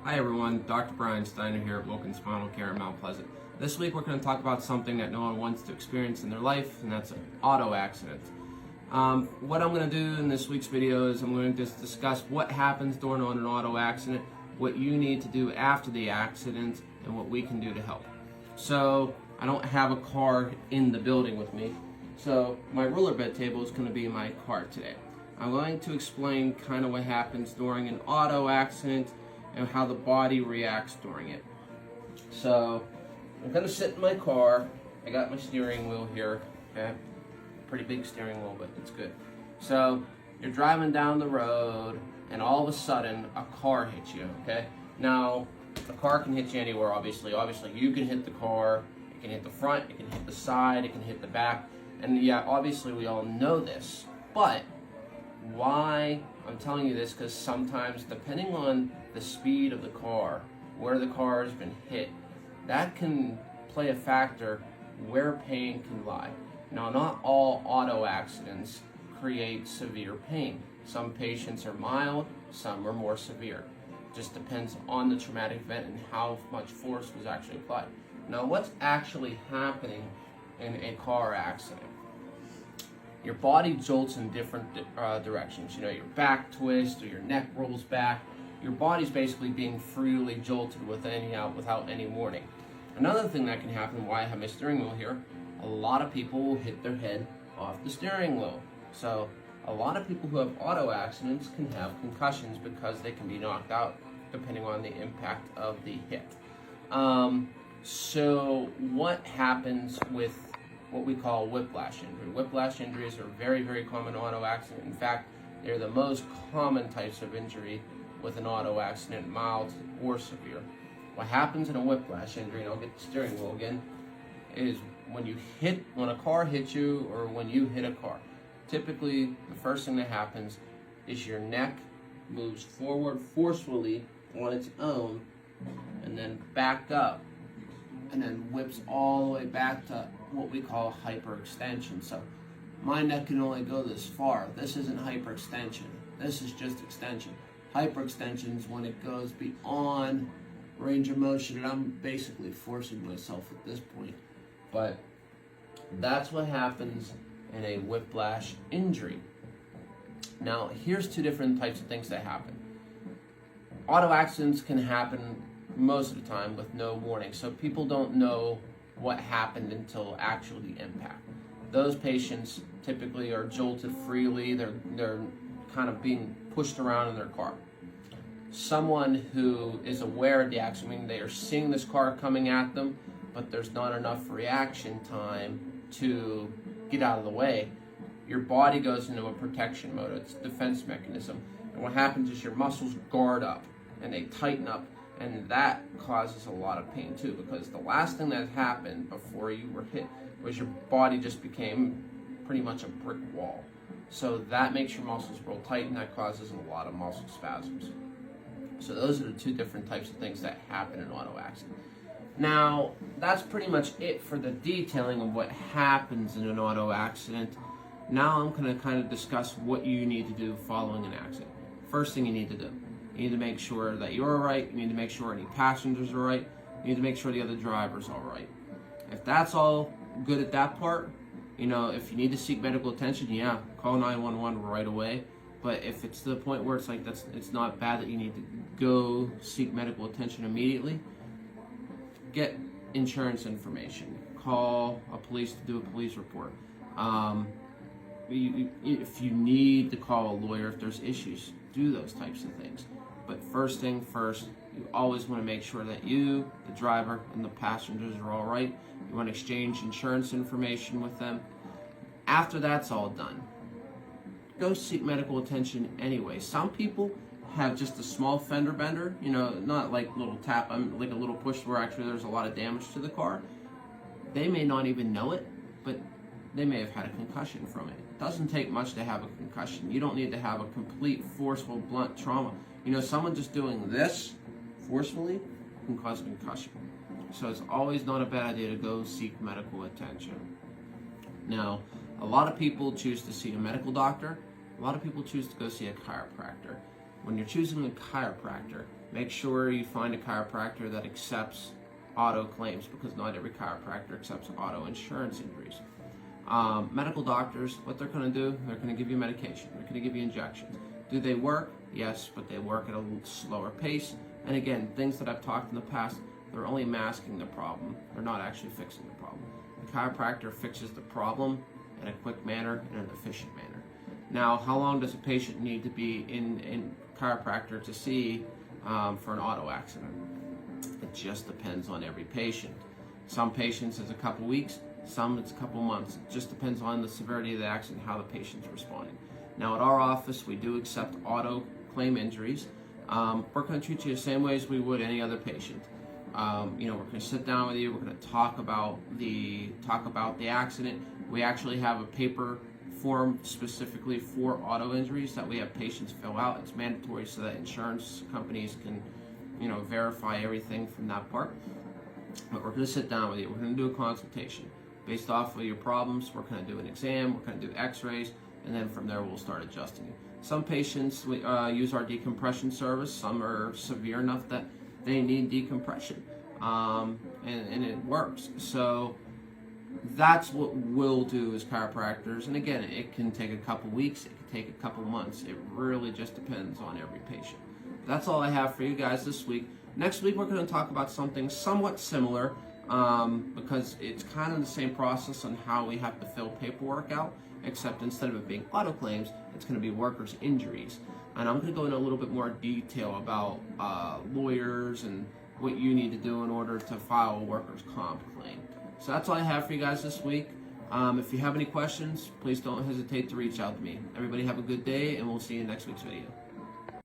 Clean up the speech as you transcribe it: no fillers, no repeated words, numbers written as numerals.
Hi everyone, Dr. Brian Steiner here at Wilkins Spinal Care in Mount Pleasant. This week we're going to talk about something that no one wants to experience in their life, and that's an auto accident. What I'm going to do in this week's video is I'm going to just discuss what happens during an auto accident, what you need to do after the accident, and what we can do to help. So I don't have a car in the building with me, so my roller bed table is going to be in my car today. I'm going to explain kind of what happens during an auto accident and how the body reacts during it. So I'm gonna sit in my car. I got my steering wheel here, okay? Pretty big steering wheel, but it's good. So you're driving down the road and all of a sudden a car hits you, okay? Now, a car can hit you anywhere, obviously. Obviously you can hit the car, it can hit the front, it can hit the side, it can hit the back. And yeah, obviously we all know this, but why I'm telling you this, because sometimes depending on the speed of the car, where the car has been hit, that can play a factor where pain can lie. Now, not all auto accidents create severe pain. Some patients are mild, some are more severe. Just depends on the traumatic event and how much force was actually applied. Now, what's actually happening in a car accident? Your body jolts in different directions. You know, your back twists or your neck rolls back. Your body's basically being freely jolted without any warning. Another thing that can happen, why I have my steering wheel here, a lot of people will hit their head off the steering wheel. So a lot of people who have auto accidents can have concussions because they can be knocked out depending on the impact of the hit. So what happens with what we call whiplash injury? Whiplash injuries are very, very common in auto accident. In fact, they're the most common types of injury with an auto accident, mild or severe. What happens in a whiplash injury, and I'll get the steering wheel again, is when a car hits you or when you hit a car, typically the first thing that happens is your neck moves forward forcefully on its own and then back up and then whips all the way back to what we call hyperextension. So my neck can only go this far. This isn't hyperextension. This is just extension. Hyperextension is when it goes beyond range of motion, and I'm basically forcing myself at this point. But that's what happens in a whiplash injury. Now, here's two different types of things that happen. Auto accidents can happen most of the time with no warning, so people don't know what happened until actual impact. Those patients typically are jolted freely. They're kind of being pushed around in their car. Someone who is aware of the accident, I mean, they are seeing this car coming at them, but there's not enough reaction time to get out of the way. Your body goes into a protection mode. It's a defense mechanism. And what happens is your muscles guard up and they tighten up, and that causes a lot of pain too, because the last thing that happened before you were hit was your body just became pretty much a brick wall. So that makes your muscles real tight, and that causes a lot of muscle spasms. So those are the two different types of things that happen in auto accident. Now, that's pretty much it for the detailing of what happens in an auto accident. Now I'm going to kind of discuss what you need to do following an accident. First thing you need to do, you need to make sure that you're all right. You need to make sure any passengers are right. You need to make sure the other driver's all right. If that's all good at that part, you know, if you need to seek medical attention, yeah, call 911 right away. But if it's to the point where it's like it's not bad that you need to go seek medical attention immediately, get insurance information. Call a police to do a police report. If you need to call a lawyer if there's issues, do those types of things. But first thing first, you always want to make sure that you, the driver, and the passengers are all right. You want to exchange insurance information with them. After that's all done, go seek medical attention anyway. Some people have just a small fender bender, you know, not like a little tap, like a little push where actually there's a lot of damage to the car. They may not even know it, but they may have had a concussion from it. It doesn't take much to have a concussion. You don't need to have a complete, forceful, blunt trauma. You know, someone just doing this forcefully can cause a concussion. So it's always not a bad idea to go seek medical attention. Now, a lot of people choose to see a medical doctor. A lot of people choose to go see a chiropractor. When you're choosing a chiropractor, make sure you find a chiropractor that accepts auto claims, because not every chiropractor accepts auto insurance injuries. Medical doctors, what they're going to do, they're going to give you medication, they're going to give you injections. Do they work? Yes, but they work at a slower pace. And again, things that I've talked in the past, they're only masking the problem. They're not actually fixing the problem. The chiropractor fixes the problem in a quick manner and an efficient manner. Now, how long does a patient need to be in chiropractor to see for an auto accident? It just depends on every patient. Some patients it's a couple weeks, some it's a couple months. It just depends on the severity of the accident, how the patient's responding. Now at our office, we do accept auto claim injuries. We're going to treat you the same way as we would any other patient. We're going to sit down with you. We're going to talk about the accident. We actually have a paper form specifically for auto injuries that we have patients fill out. It's mandatory so that insurance companies can, verify everything from that part. But we're going to sit down with you. We're going to do a consultation based off of your problems. We're going to do an exam. We're going to do X-rays, and then from there we'll start adjusting you. Some patients use our decompression service. Some are severe enough that they need decompression, and it works. So that's what we'll do as chiropractors. And again, it can take a couple weeks, it can take a couple months. It really just depends on every patient. That's all I have for you guys this week. Next week, we're going to talk about something somewhat similar, because it's kind of the same process on how we have to fill paperwork out, except instead of it being auto claims, it's going to be workers' injuries. And I'm going to go into a little bit more detail about lawyers and what you need to do in order to file a workers' comp claim. So that's all I have for you guys this week. If you have any questions, please don't hesitate to reach out to me. Everybody have a good day, and we'll see you in next week's video.